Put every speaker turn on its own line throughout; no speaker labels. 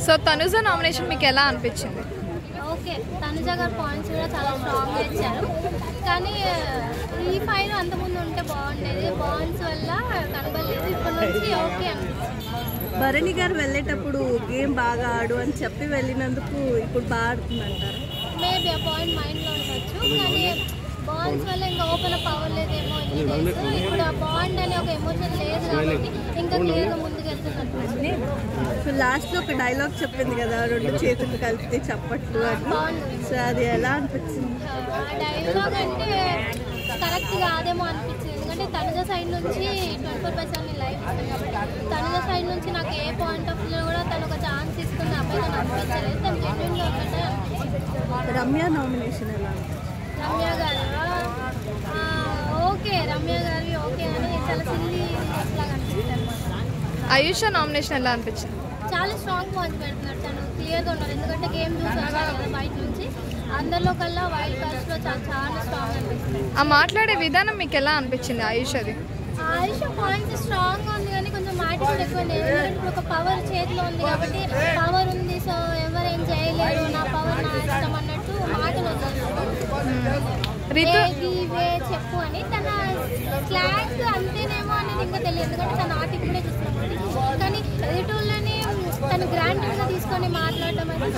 So Tanuja nomination మీకు ఎలా అనిపించింది?
ఓకే, తనుజ గారు పాయింట్స్ కూడా చాలా స్ట్రాంగ్గా ఇచ్చారు. కానీ ఈ ఫైవ్ అంతకుముందు ఉంటే బాగుండేది. పాయింట్స్ వల్ల కనబడలేదు. ఇప్పటి నుంచి ఓకే అనిపించింది.
భరణి గారు వెళ్ళేటప్పుడు గేమ్ బాగా ఆడు అని చెప్పి వెళ్ళినందుకు ఇప్పుడు బాగా ఆడుతుందంటారు.
మేబీ ఆ పాయింట్ మైండ్లో ఉండొచ్చు. కానీ బాండ్స్ వల్ల ఇంకా ఓపెన్ అప్ అవ్వలేదేమో. ఇప్పుడు ఆ బాండ్ అనే ఒక ఎమోషన్ లేదు కాబట్టి ఇంకా క్లియర్గా ముందుకు వెళ్తున్నట్టు.
సో లాస్ట్లో ఒక డైలాగ్ చెప్పింది కదా, 2 చేతులు కలిపితే చప్పట్లు అని. సో అది ఎలా అనిపించింది?
ఆ డైలాగ్ అంటే కరెక్ట్ కాదేమో అనిపించింది. ఎందుకంటే తనుజ సైడ్ నుంచి 24/7 లైవ్ ఇస్తాను కాబట్టి తనుజ సైడ్ నుంచి నాకు ఏ పాయింట్ ఆఫ్ వ్యూలో కూడా తను ఒక ఛాన్స్ ఇస్తుంది అబ్బాయి తను అనిపించలేదు. తను జెన్యున్గా ఉన్నట్టే అనిపించింది.
రమ్య నామినేషన్ ఎలా?
రమ్య గారు ఓకే, రమ్య గారి ఓకే అని చాలా సిల్లీ లాగా అనిపిస్తుంది అనమాట.
ఆయుష నామినేషన్ ఎలా అనిపించింది?
చాలా స్ట్రాంగ్ పాయింట్స్ పెడుతున్నాడు. తను క్లియర్గా ఉన్నారు. ఎందుకంటే గేమ్ చూసి వచ్చారు కదా బయట నుంచి. అందరిలో కల్లా వైల్డ్ కార్డ్స్లో చాలా స్ట్రాంగ్ అనిపిస్తుంది.
ఆ మాట్లాడే విధానం మీకు ఎలా అనిపించింది ఆయుషది?
ఆయుష పాయింట్స్ స్ట్రాంగ్గా ఉంది కానీ కొంచెం యాటిట్యూడ్ ఎక్కువ ఉంది. ఎందుకంటే ఇప్పుడు ఒక పవర్ చేతిలో ఉంది కాబట్టి పవర్ ఉంది, సో ఎవరేం చేయలేరు, నా పవర్ నా ఇష్టం అన్నట్టు మాటలు ఇవే చెప్పు అని. తన స్లాంగ్ అంతేనేమో అనేది ఇంకా తెలియదు. ఎందుకంటే తన ఆట ఇప్పుడే చూస్తున్నాం. కానీ ఎదుటోళ్ళని తను గ్రాండ్గా తీసుకొని మాట్లాడటం అయితే.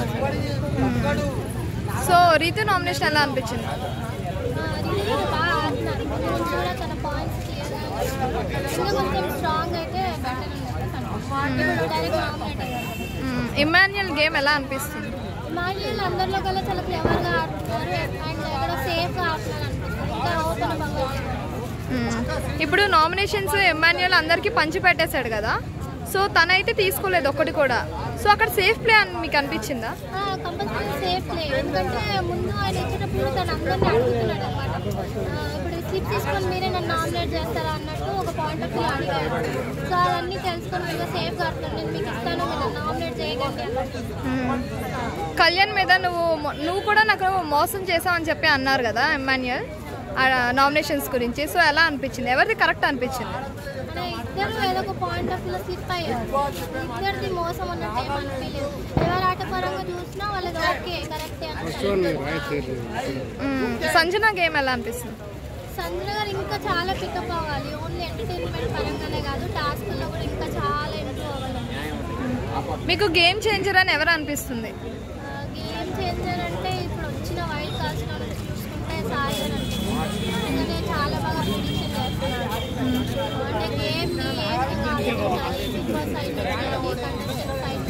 సో రీతు నామినేషన్ ఎలా అనిపించింది?
రీతు బాగా ఆడుతున్నారు. ముందు నుంచి కూడా తన పాయింట్స్ క్లియర్గా ఇంకా కొంచెం స్ట్రాంగ్ అయితే బెటర్ ఉంది. డైరెక్ట్ నామినేట్ అయ్యారు.
ఇమాన్యుయల్ గేమ్ ఎలా అనిపిస్తుంది?
ఇమాన్యుయల్ అందరిలో కల్లా చాలా క్లెవర్గా ఆడుతున్నారు అండ్ ఇక్కడ సేఫ్గా ఆడుతున్నారు అనిపిస్తుంది. ఇంకా ఓపెన్ బాగా.
ఇప్పుడు నామినేషన్స్ ఇమాన్యుయల్ అందరికీ పంచి పెట్టేశాడు కదా, సో తనైతే తీసుకోలేదు ఒక్కటి కూడా. సో అక్కడ సేఫ్ ప్లే అని మీకు అనిపించిందా?
Compulsory safe play. ఎందుకంటే ముందు ఆయన ఇచ్చేటప్పుడు తను అందరినీ అడుగుతున్నాడు అనమాట. ఇప్పుడు స్లిప్ తీసుకొని మీరే నన్ను నామినేట్ చేస్తారా అన్నట్టు ఒక పాయింట్ ఆఫ్ వ్యూ అడిగాడు. సో అవన్నీ తెలుసుకొని మీరు సేఫ్గా ఆడుతున్నాను, నేను మీకు ఇస్తాను, మీరు నామినేట్ చేయకండి అన్నట్టు.
కళ్యాణ్ మీద నువ్వు కూడా నాకు మోసం చేసావని చెప్పి అన్నారు కదా ఇమాన్యుయల్ నామినేషన్స్ గురించి. సో ఎలా అనిపించింది? ఎవరిది కరెక్ట్ అనిపించింది?
ఇద్దరు ఏదో ఒక పాయింట్ ఆఫ్ వ్యూలో స్లిప్ అయ్యారు. ఇద్దరిది మోసం అన్నట్టు ఏమనిపించలేదు. ఎవరు ఆటపరంగా చూసినా వాళ్ళది ఓకే కరెక్టే అనిపిస్తుంది.
సంజన గేమ్ ఎలా అనిపిస్తుంది?
సంజన గారు ఇంకా చాలా పికప్ అవ్వాలి. ఓన్లీ ఎంటర్టైన్మెంట్ పరంగానే కాదు, టాస్క్లో కూడా ఇంకా చాలా ఇంప్రూవ్ అవ్వాలి.
మీకు గేమ్ చేంజర్ అని ఎవరు అనిపిస్తుంది?
గేమ్ చేంజర్ అంటే ఇప్పుడు వచ్చిన వైల్డ్ కార్డ్స్లో నుంచి చూసుకుంటే సాయి అని అనిపిస్తుంది. ఎందుకంటే చాలా బాగా ప్రిడిక్షన్ చేస్తున్నారు. అంటే గేమ్ని Bigg Boss side contestant side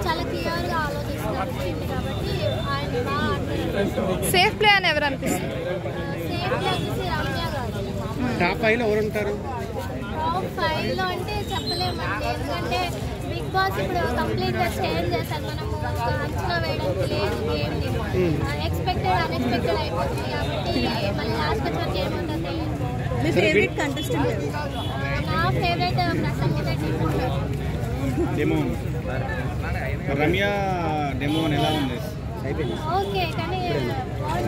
చాలా క్లియర్గా ఆలోచిస్తున్నారు కాబట్టి ఆయన బాగా ఆడుతున్నారు.
సేఫ్ ప్లే అని ఎవరు అనిపిస్తుంది?
సేఫ్ ప్లే వచ్చేసి రమ్య గారు.
టాప్ 5లో ఎవరు ఉంటారు?
టాప్ 5లో అంటే చెప్పలేమండి. ఎందుకంటే బిగ్ బాస్ ఇప్పుడు కంప్లీట్గా చేంజ్ చేశారు. మనము అంచనా వేయడానికి లేదు గేమ్ని. ఎక్స్పెక్టెడ్ అన్ఎక్స్పెక్టెడ్ అయిపోతుంది కాబట్టి మళ్ళీ లాస్ట్ వచ్చేసరికి ఏముంటుందో తెలియదు.
మీ ఫేవరెట్ కంటెస్టెంట్?
నా ఫేవరెట్ ప్రసంగిత
డెమోన్. రమ్య డెమోన్ ఎలా ఉంది?
ఓకే, కానీ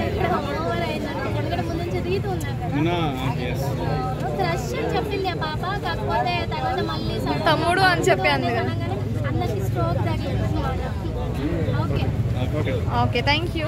ఇక్కడ ఓవర్ అయిందంటే ఎందుకంటే ముందు నుంచి రీతి ఉన్నారు క్రష్ అని చెప్పింది ఆ పాప. కాకపోతే తర్వాత మళ్ళీ
తమ్ముడు అని చెప్పి
అందరికి స్ట్రోక్ తగిలింది. Okay
okay, thank you.